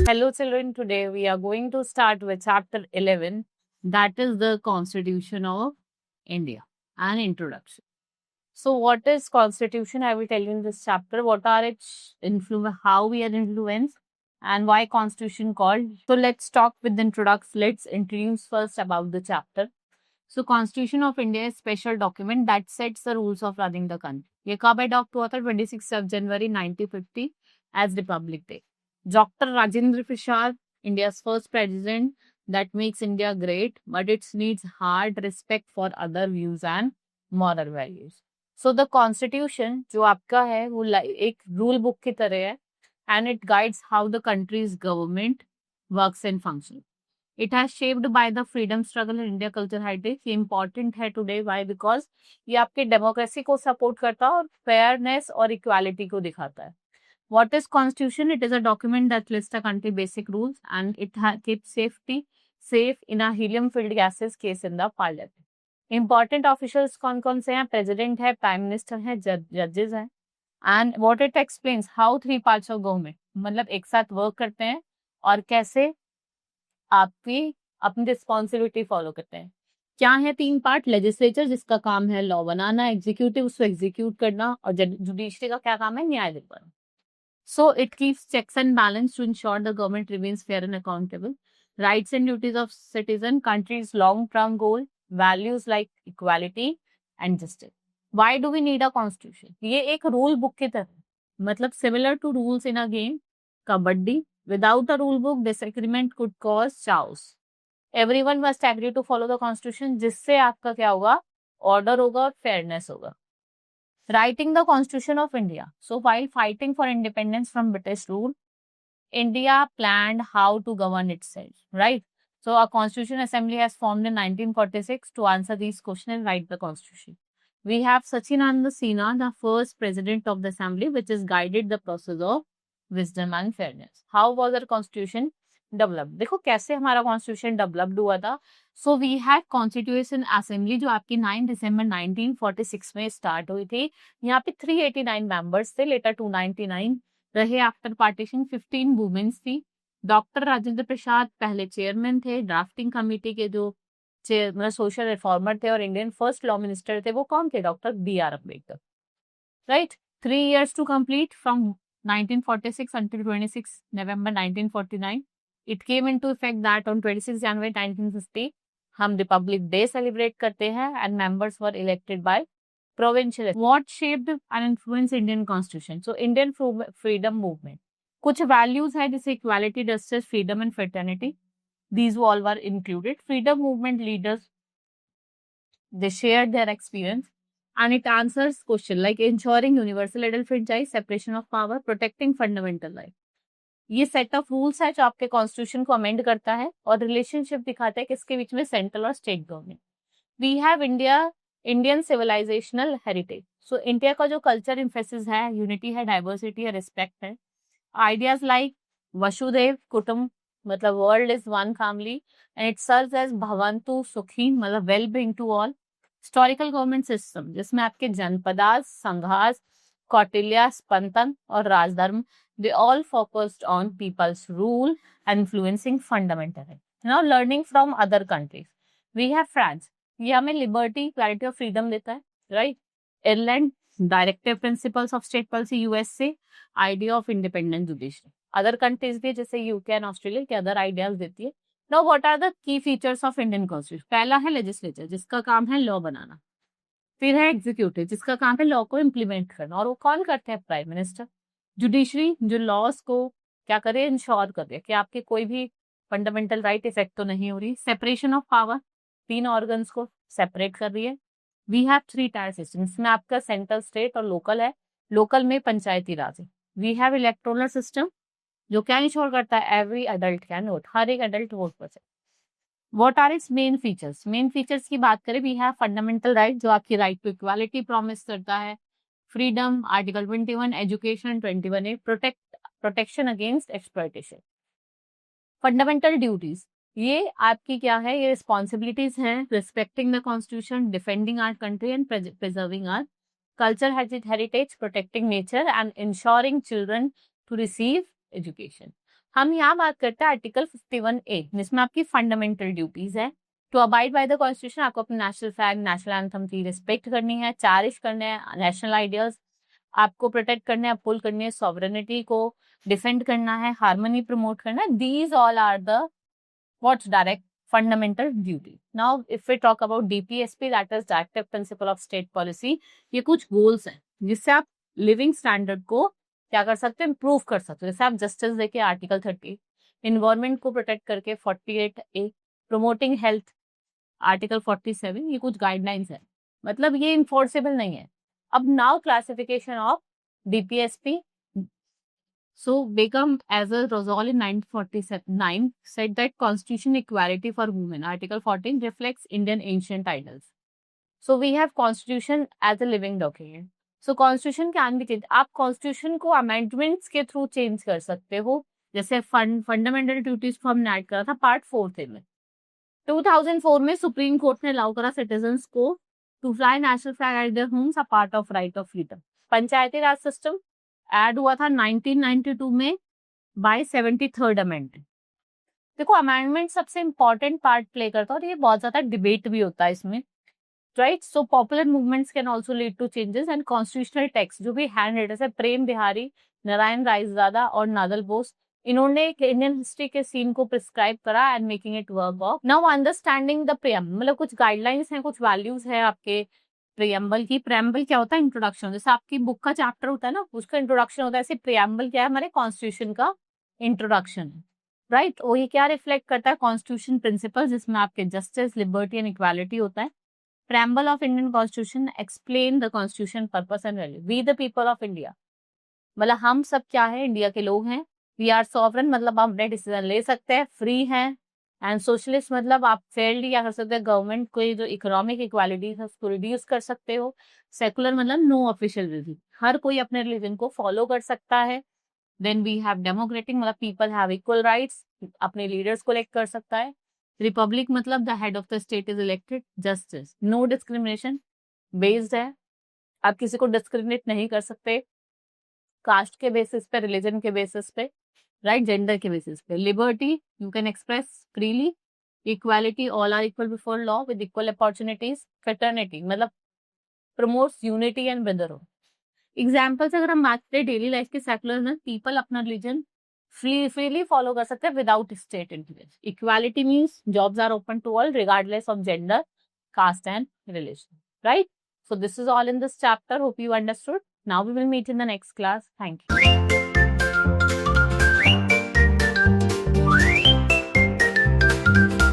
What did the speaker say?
Hello, children. Today we are going to start with chapter 11, that is the Constitution of India, an introduction. So, what is Constitution? I will tell you in this chapter. What are its influence, how we are influenced, and why Constitution called. So, let's talk with the introduction. Let's introduce first about the chapter. So, Constitution of India is a special document that sets the rules of running the country. ये कब adopt हुआ था? 26 January 1950 as Republic Day. Dr. Rajendra Prasad, India's first president, that makes India great, but it needs hard respect for other views and moral values. So the Constitution जो आपका है वो एक rule book की तरह है and it guides how the country's government works and functions. It has shaped by the freedom struggle in India culture heritage. ये important है today. Why? Because ये आपके democracy को support करता है और fairness और equality को दिखाता है. What is Constitution? It is a document that lists the country basic rules and it keeps safety safe in a helium-filled gases case in the parliament. Important officials कौन-कौन से हैं? President है, Prime Minister है, judges हैं. And what it explains how 3 parts of government मतलब एक साथ work करते हैं और कैसे आपकी अपनी रिस्पॉन्सिबिलिटी फॉलो करते हैं. क्या है 3 पार्ट? लेजिस्लेचर जिसका काम है लॉ बनाना, एग्जीक्यूटिव उसको एग्जीक्यूट करना और जुडिशरी का क्या काम है? न्याय दिलवाना. So it keeps checks and balance to ensure the government remains fair and accountable. Rights and duties of citizen, country's long term goal, values like equality and justice. Why do we need a constitution? ये एक rule book की तरह मतलब similar to rules in a game kabaddi. Without a rule book, disagreement could cause chaos. Everyone must agree to follow the constitution, जिससे आपका क्या होगा? Order होगा और fairness होगा. Writing the Constitution of India. So while fighting for independence from British rule, India planned how to govern itself, right? So a Constitution Assembly has formed in 1946 to answer these questions and write the Constitution. We have Sachinanda Sinha, the first president of the Assembly, which has guided the process of wisdom and fairness. How was our constitution developed? देखो कैसे हमारा constitution developed हुआ था. So we had constitution assembly जो आपकी 9 दिसंबर 1946 में start हुई थी. यहाँ पे 389 मेंबर्स थे, लेटर 299 रहे आफ्टर पार्टीशन. 15 वुमेन्स थी. डॉक्टर राजेंद्र प्रसाद पहले चेयरमैन थे. ड्राफ्टिंग कमेटी के जो मतलब सोशल रिफॉर्मर थे और इंडियन फर्स्ट लॉ मिनिस्टर थे वो कौन थे? Doctor B.R. Ambedkar. Right. 3 years to complete from 1946 until 26 November 1949. It came into effect that on 26 January 1950 हम रिपब्लिक डे सेलिब्रेट करते हैं and members were elected by provincial. What shaped and influence Indian constitution? So Indian freedom movement. कुछ values है जैसे equality, justice, freedom and fraternity. These all were included. Freedom movement leaders they shared their experience and it answers question like ensuring universal adult franchise, separation of power, protecting fundamental right. ये set of rules है जो आपके constitution को amend करता है और relationship दिखाता है किसके बीच में? सेंट्रल और state government. We have Indian civilizational heritage. So India का जो कल्चर इम्फेसिस है, यूनिटी है, डाइवर्सिटी है, रिस्पेक्ट है. आइडियाज लाइक वसुदेव कुटुंब मतलब world is one family and it serves as Bhavantu Sukhi मतलब well being to all. Historical government system जिसमें आपके जनपदास, संघास, कौटिल्य, स्पंदन और राजधर्म, they all focused on people's rule and influencing fundamental right. Now learning from other countries. We have France. ये हमें liberty, equality और freedom देता है, right? Ireland, directive principles of state policy. USA, idea of independent judiciary. Other countries भी जैसे UK and Australia के other ideas देती है. Now what are the key features of Indian constitution? पहला है legislature जिसका काम है law बनाना. फिर है एग्जीक्यूटिव जिसका काम है लॉ को इम्प्लीमेंट करना और वो कौन करते हैं? Prime minister. जुडिशरी जो लॉस को क्या करे? इंश्योर कर दे कि आपके कोई भी फंडामेंटल राइट इफेक्ट तो नहीं हो रही. सेपरेशन ऑफ पावर, 3 ऑर्गन्स को सेपरेट कर रही है. वी हैव 3 टायर सिस्टम इसमें आपका सेंट्रल, स्टेट और लोकल है. लोकल में पंचायती राज है. वी हैव इलेक्टोरल सिस्टम जो क्या इंश्योर करता है? एवरी अडल्ट कैन वोट, हर एक अडल्ट वोट कर सकता है. What are its main features? Main features की बात करें, वी हैव फंडामेंटल राइट जो आपकी राइट टू इक्वालिटी प्रॉमिस करता है. Freedom article 21, education 21A, protection against exploitation. Fundamental duties ये आपकी क्या है? ये रिस्पॉन्सिबिलिटीज हैं. Respecting the constitution, defending our country and preserving our culture heritage, protecting nature and ensuring children to receive education. हम यहाँ बात करते हैं आर्टिकल 51A, जिसमें आपकी फंडामेंटल ड्यूटीज है। To abide by the constitution, आपको अपने नेशनल फ्लैग, नेशनल एंथम की रिस्पेक्ट करनी है, चेरिश करने हैं नेशनल आइडियाज, आपको प्रोटेक्ट करने हैं, अपहोल्ड करनी है सॉवरेनिटी को, डिफेंड करना है, हार्मनी प्रमोट करना है। These all are the what's direct fundamental duty. Now if we talk about DPSP, that is directive principle of state policy, ये कुछ गोल्स हैं जिससे आप लिविंग स्टैंडर्ड को क्या कर सकते हैं, इंप्रूव कर सकते हो। जैसे आप जस्टिस देके आर्टिकल 30, इन्वायरमेंट को प्रोटेक्ट करके 48A, प्रमोटिंग हेल्थ आर्टिकल 47, ये कुछ गाइडलाइंस है, मतलब ये इन्फोर्सेबल नहीं है। अब now classification of DPSP. So Begum as a resolve in 1949 said that constitution equality for women, Article 14, reflects Indian ancient ideals. So we have constitution as a living document. So constitution can be changed. आप constitution को amendments के through change कर सकते हो। जैसे fundamental duties को हमने add करा था पार्ट 4 में। 2004 में सुप्रीम कोर्ट ने अलाउ करा सिटीजन्स को to fly national flag at their homes, a part of right of freedom. Panchayati raj system add हुआ था 1992 में बाय 73rd अमेंडमेंट। देखो अमेंडमेंट सबसे इंपॉर्टेंट पार्ट प्ले करता है और ये बहुत ज्यादा डिबेट भी होता है इसमें, right. So popular movements can also lead to changes and constitutional text जो भी हैंड राइटर्स है, प्रेम बिहारी, नारायण रायजादा और नादल बोस, इन्होंने एक इंडियन हिस्ट्री के सीन को प्रिस्क्राइब करा and making it work of. Now understanding the प्रेम, मतलब कुछ गाइडलाइंस हैं, कुछ वैल्यूज है आपके प्रियम्बल की। प्रियम्बल क्या होता है, इंट्रोडक्शन। जैसे आपकी बुक का चैप्टर होता है ना, उसका इंट्रोडक्शन होता है, ऐसे प्रियम्बल क्या है, हमारे कॉन्स्टिट्यूशन का इंट्रोडक्शन, राइट। और ये क्या रिफ्लेक्ट करता है, कॉन्स्टिट्यूशन प्रिंसिपल, जिसमें आपके जस्टिस, लिबर्टी एंड इक्वालिटी होता है। Preamble of Indian Constitution explain the Constitution purpose and value. We the people of India, मतलब हम सब क्या है, इंडिया के लोग हैं। We are sovereign, मतलब हम अपने डिसीजन ले सकते हैं, फ्री हैं। एंड सोशलिस्ट मतलब आप फेयरली क्या कर सकते हैं, गवर्नमेंट को जो इकोनॉमिक इक्वालिटी है उसको रिड्यूस कर सकते हो। सेकुलर मतलब नो ऑफिशियल रिलीजन, हर कोई अपने रिलीजन को फॉलो कर सकता है। देन वी हैव डेमोक्रेटिक, मतलब पीपल हैव इक्वल राइट्स, अपने लीडर्स को इलेक्ट कर सकता है। रिपब्लिक मतलब the head of the state is elected. Justice, no discrimination based है, आप किसी को डिस्क्रिमिनेट नहीं कर सकते कास्ट के बेसिस पे, रिलीजन के बेसिस पे, राइट, जेंडर के बेसिस पे। Liberty, you can express freely. Equality, all are equal before law with equal opportunities. Fraternity मतलब promotes unity and brotherhood. Examples अगर हम बात करें डेली लाइफ के, सेकुलर में पीपल अपना रिलीजन फ्रीली फॉलो कर सकते हैं without state intervention. Equality means jobs are open to all regardless of gender, caste and religion, right? So this is all in this chapter. Hope you understood. Now we will meet in the next class. Thank you.